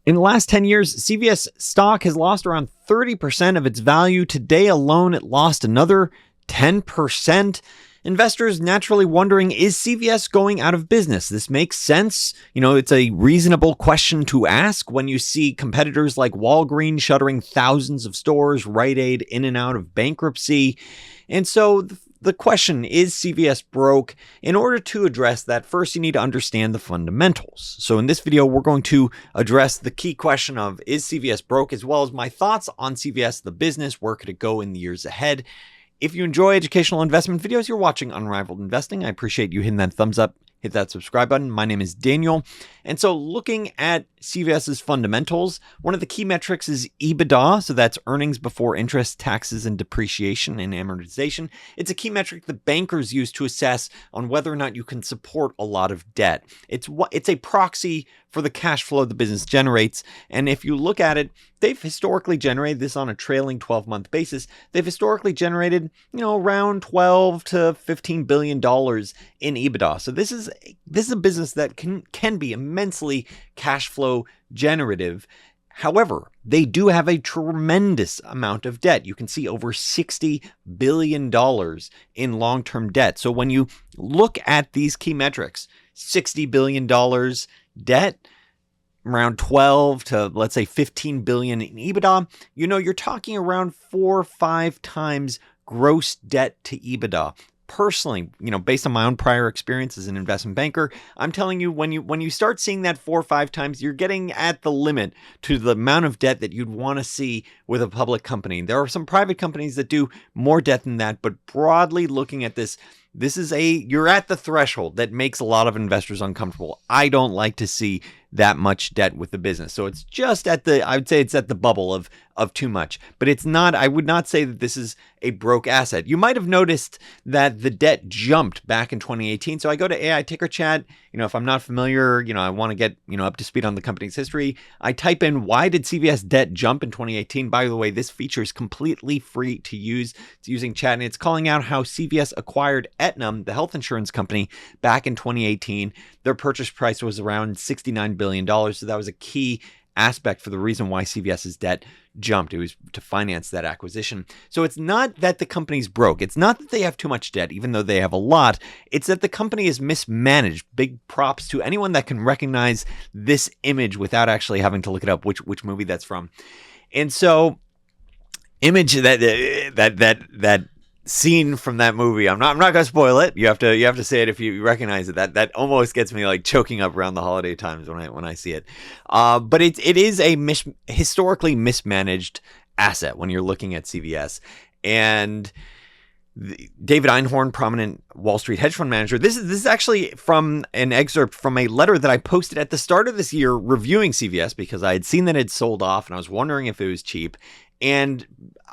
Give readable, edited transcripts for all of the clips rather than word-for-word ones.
In the last 10 years, CVS stock has lost around 30% of its value. Today alone, it lost another 10%. Investors naturally wondering, is CVS going out of business? This makes sense. It's a reasonable question to ask when you see competitors like Walgreens shuttering thousands of stores, Rite Aid in and out of bankruptcy. And so the question, is CVS broke? In order to address that, first you need to understand the fundamentals. So in this video, we're going to address the key question of, is CVS broke, as well as my thoughts on CVS, the business, where could it go in the years ahead. If you enjoy educational investment videos, you're watching Unrivaled Investing. I appreciate you hitting that thumbs up, hit that subscribe button. My name is Daniel. And so looking at CVS's fundamentals, one of the key metrics is EBITDA. So that's earnings before interest, taxes, and depreciation and amortization. It's a key metric that bankers use to assess on whether or not you can support a lot of debt. It's a proxy for the cash flow the business generates. And if you look at it, they've historically generated this on a trailing 12-month basis. They've historically generated, around $12 to $15 billion in EBITDA. So this is a business that can be immensely cash flow generative. However, they do have a tremendous amount of debt. You can see over $60 billion in long-term debt. So when you look at these key metrics, $60 billion debt, around 12 to let's say 15 billion in EBITDA, you're talking around 4 or 5 times gross debt to EBITDA. Personally, based on my own prior experience as an investment banker, I'm telling you, when you start seeing that 4 or 5 times, you're getting at the limit to the amount of debt that you'd want to see with a public company. There are some private companies that do more debt than that, but broadly looking at this, you're at the threshold that makes a lot of investors uncomfortable. I don't like to see that much debt with the business. So it's just I would say it's at the bubble of too much, but it's not, I would not say that this is a broke asset. You might have noticed that the debt jumped back in 2018. So I go to AI Ticker Chat, if I'm not familiar, I want to get, up to speed on the company's history. I type in, why did CVS debt jump in 2018? By the way, this feature is completely free to use. It's using chat, and it's calling out how CVS acquired Aetna, the health insurance company, back in 2018. Their purchase price was around $69 billion. So that was a key aspect for the reason why CVS's debt jumped. It was to finance that acquisition. So it's not that the company's broke. It's not that they have too much debt, even though they have a lot. It's that the company is mismanaged. Big props to anyone that can recognize this image without actually having to look it up, which movie that's from. And so image that scene from that movie. I'm not going to spoil it. You have to say it if you recognize it. That almost gets me like choking up around the holiday times when I see it. But it is a historically mismanaged asset when you're looking at CVS. And David Einhorn, prominent Wall Street hedge fund manager. This is actually from an excerpt from a letter that I posted at the start of this year reviewing CVS because I had seen that it sold off and I was wondering if it was cheap. And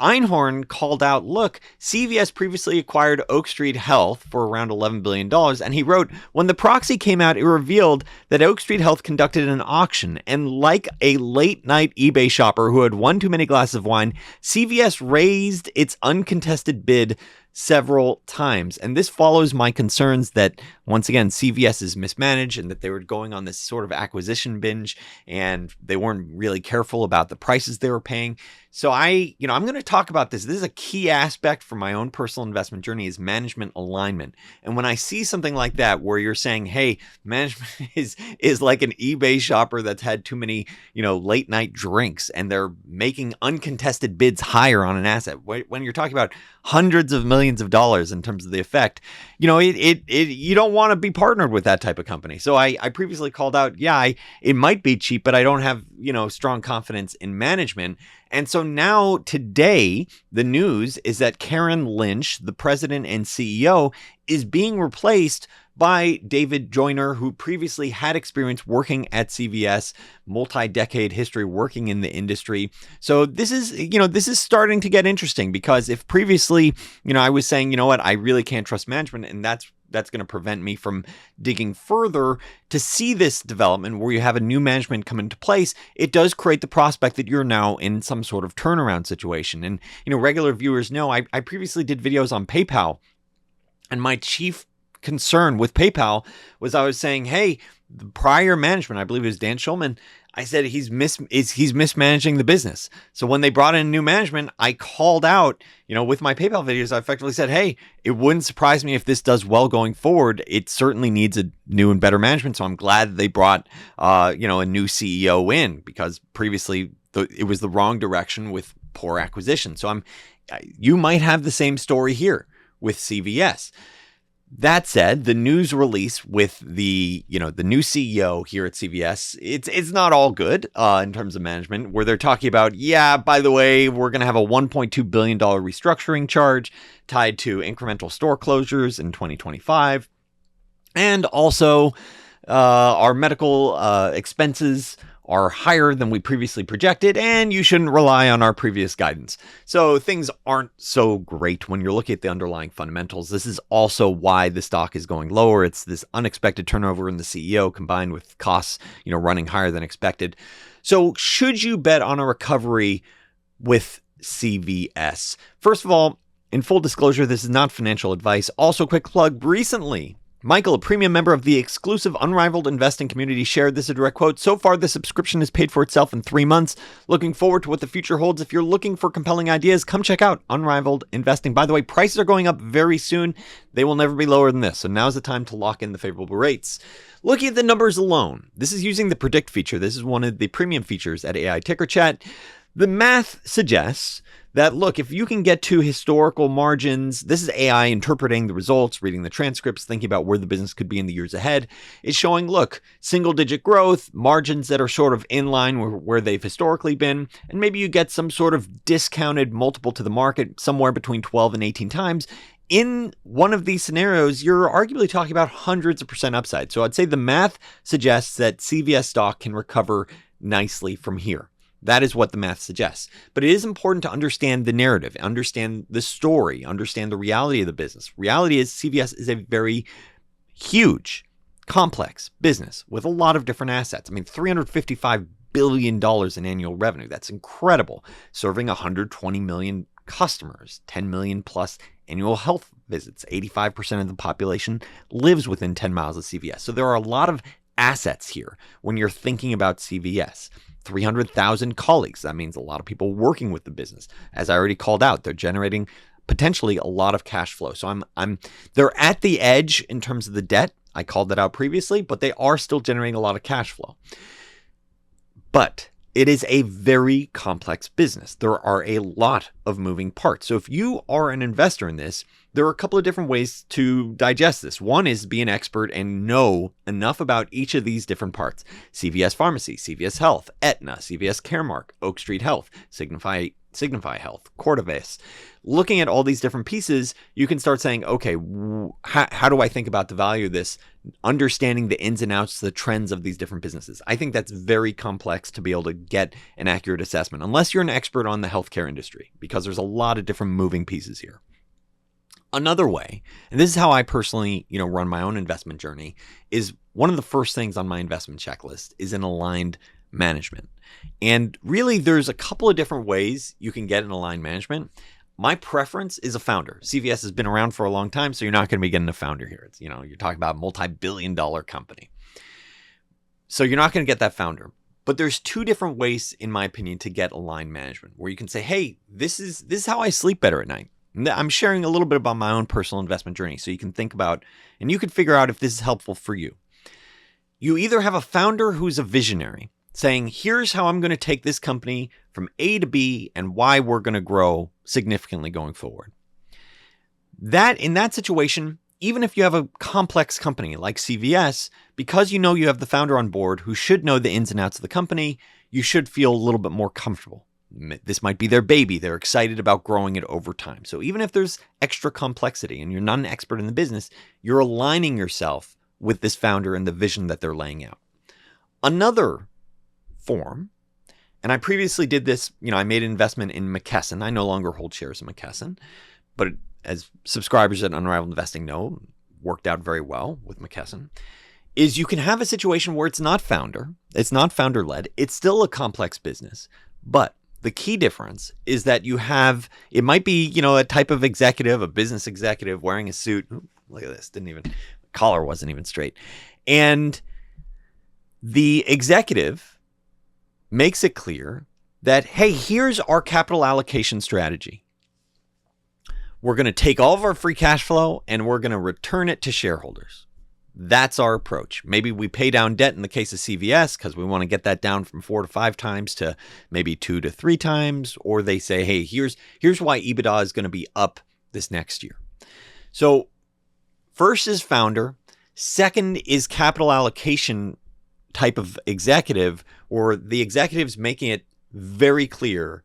Einhorn called out, look, CVS previously acquired Oak Street Health for around $11 billion. And he wrote, when the proxy came out, it revealed that Oak Street Health conducted an auction. And like a late night eBay shopper who had one too many glasses of wine, CVS raised its uncontested bid several times. And this follows my concerns that, once again, CVS is mismanaged and that they were going on this sort of acquisition binge and they weren't really careful about the prices they were paying. So I'm going to talk about this. This is a key aspect for my own personal investment journey, is management alignment. And when I see something like that, where you're saying, hey, management is like an eBay shopper that's had too many, late night drinks and they're making uncontested bids higher on an asset. When you're talking about hundreds of millions of dollars in terms of the effect, you don't want to be partnered with that type of company. So I previously called out, it might be cheap, but I don't have, strong confidence in management. And so now today, the news is that Karen Lynch, the president and CEO, is being replaced by David Joyner, who previously had experience working at CVS, multi-decade history working in the industry. So this is starting to get interesting, because if previously, I was saying, I really can't trust management, and that's going to prevent me from digging further, to see this development where you have a new management come into place, it does create the prospect that you're now in some sort of turnaround situation. And, regular viewers know I previously did videos on PayPal, and my chief concern with PayPal was I was saying, hey, the prior management, I believe it was Dan Schulman, I said he's mismanaging the business. So when they brought in new management, I called out, with my PayPal videos, I effectively said, hey, it wouldn't surprise me if this does well going forward. It certainly needs a new and better management. So I'm glad that they brought, a new CEO in, because previously it was the wrong direction with poor acquisition. So you might have the same story here with CVS. That said, the news release with the new CEO here at CVS, it's not all good in terms of management, where they're talking about, by the way, we're going to have a $1.2 billion restructuring charge tied to incremental store closures in 2025. And also our medical expenses are higher than we previously projected, and you shouldn't rely on our previous guidance. So things aren't so great when you're looking at the underlying fundamentals. This is also why the stock is going lower. It's this unexpected turnover in the CEO combined with costs, running higher than expected. So should you bet on a recovery with CVS? First of all, in full disclosure, this is not financial advice. Also, quick plug, recently, Michael, a premium member of the exclusive Unrivaled Investing community, shared this, a direct quote. So far, the subscription has paid for itself in 3 months. Looking forward to what the future holds. If you're looking for compelling ideas, come check out Unrivaled Investing. By the way, prices are going up very soon. They will never be lower than this. So now's the time to lock in the favorable rates. Looking at the numbers alone, this is using the predict feature. This is one of the premium features at AI Ticker Chat. The math suggests that, look, if you can get to historical margins, this is AI interpreting the results, reading the transcripts, thinking about where the business could be in the years ahead. It's showing, look, single digit growth, margins that are sort of in line with where they've historically been, and maybe you get some sort of discounted multiple to the market, somewhere between 12 and 18 times. In one of these scenarios, you're arguably talking about hundreds of percent upside. So I'd say the math suggests that CVS stock can recover nicely from here. That is what the math suggests. But it is important to understand the narrative, understand the story, understand the reality of the business. Reality is CVS is a very huge, complex business with a lot of different assets. I mean, $355 billion in annual revenue. That's incredible. Serving 120 million customers, 10 million plus annual health visits. 85% of the population lives within 10 miles of CVS. So there are a lot of assets here when you're thinking about CVS. 300,000 colleagues. That means a lot of people working with the business. As I already called out, they're generating potentially a lot of cash flow. So they're at the edge in terms of the debt. I called that out previously, but they are still generating a lot of cash flow. But it is a very complex business. There are a lot of moving parts. So if you are an investor in this, there are a couple of different ways to digest this. One is be an expert and know enough about each of these different parts. CVS Pharmacy, CVS Health, Aetna, CVS Caremark, Oak Street Health, Signify Health, Cordavis. Looking at all these different pieces, you can start saying, okay, how do I think about the value of this? Understanding the ins and outs, the trends of these different businesses. I think that's very complex to be able to get an accurate assessment, unless you're an expert on the healthcare industry, because there's a lot of different moving pieces here. Another way, and this is how I personally, run my own investment journey, is one of the first things on my investment checklist is an aligned management. And really, there's a couple of different ways you can get an aligned management. My preference is a founder. CVS has been around for a long time, so you're not going to be getting a founder here. It's, you're talking about a multi-billion-dollar company. So you're not going to get that founder. But there's two different ways, in my opinion, to get aligned management, where you can say, hey, this is how I sleep better at night. I'm sharing a little bit about my own personal investment journey, so you can think about, and you can figure out if this is helpful for you. You either have a founder who's a visionary, saying, here's how I'm going to take this company from A to B and why we're going to grow significantly going forward. In that situation, even if you have a complex company like CVS, because you have the founder on board who should know the ins and outs of the company, you should feel a little bit more comfortable. This might be their baby. They're excited about growing it over time. So even if there's extra complexity and you're not an expert in the business, you're aligning yourself with this founder and the vision that they're laying out. Another form, and I previously did this, I made an investment in McKesson. I no longer hold shares in McKesson, but as subscribers at Unrivaled Investing know, worked out very well with McKesson, is you can have a situation where it's not founder-led, it's still a complex business, but the key difference is that it might be, a type of executive, a business executive wearing a suit. Ooh, look at this, collar wasn't even straight. And the executive makes it clear that, hey, here's our capital allocation strategy. We're going to take all of our free cash flow and we're going to return it to shareholders. That's our approach. Maybe we pay down debt in the case of CVS because we want to get that down from 4 to 5 times to maybe 2 to 3 times. Or they say, hey, here's why EBITDA is going to be up this next year. So first is founder. Second is capital allocation type of executive, or the executives making it very clear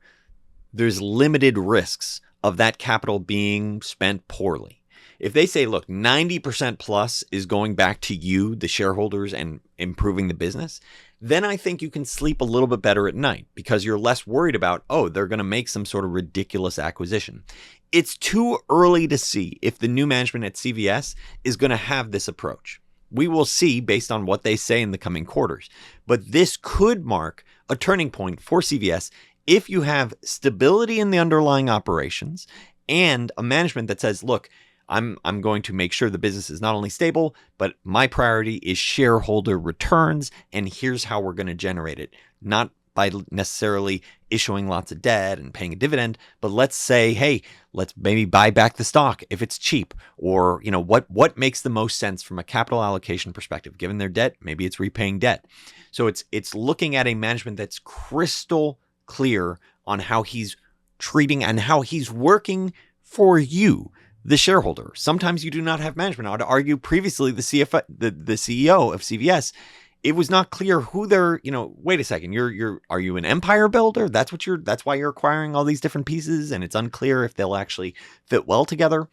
there's limited risks of that capital being spent poorly. If they say, look, 90% plus is going back to you, the shareholders, and improving the business, then I think you can sleep a little bit better at night because you're less worried about, oh, they're going to make some sort of ridiculous acquisition. It's too early to see if the new management at CVS is going to have this approach. We will see based on what they say in the coming quarters. But this could mark a turning point for CVS if you have stability in the underlying operations and a management that says, look, I'm going to make sure the business is not only stable, but my priority is shareholder returns, and here's how we're going to generate it. Not by necessarily issuing lots of debt and paying a dividend, but let's say, hey, let's maybe buy back the stock if it's cheap, or what makes the most sense from a capital allocation perspective. Given their debt, maybe it's repaying debt. So it's looking at a management that's crystal clear on how he's treating and how he's working for you, the shareholder. Sometimes you do not have management. I would argue previously the CFO, the CEO of CVS, it was not clear who they're, wait a second, are you an empire builder? That's why you're acquiring all these different pieces, and it's unclear if they'll actually fit well together.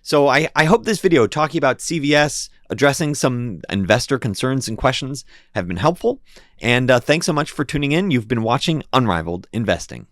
So I hope this video talking about CVS, addressing some investor concerns and questions have been helpful. And thanks so much for tuning in. You've been watching Unrivaled Investing.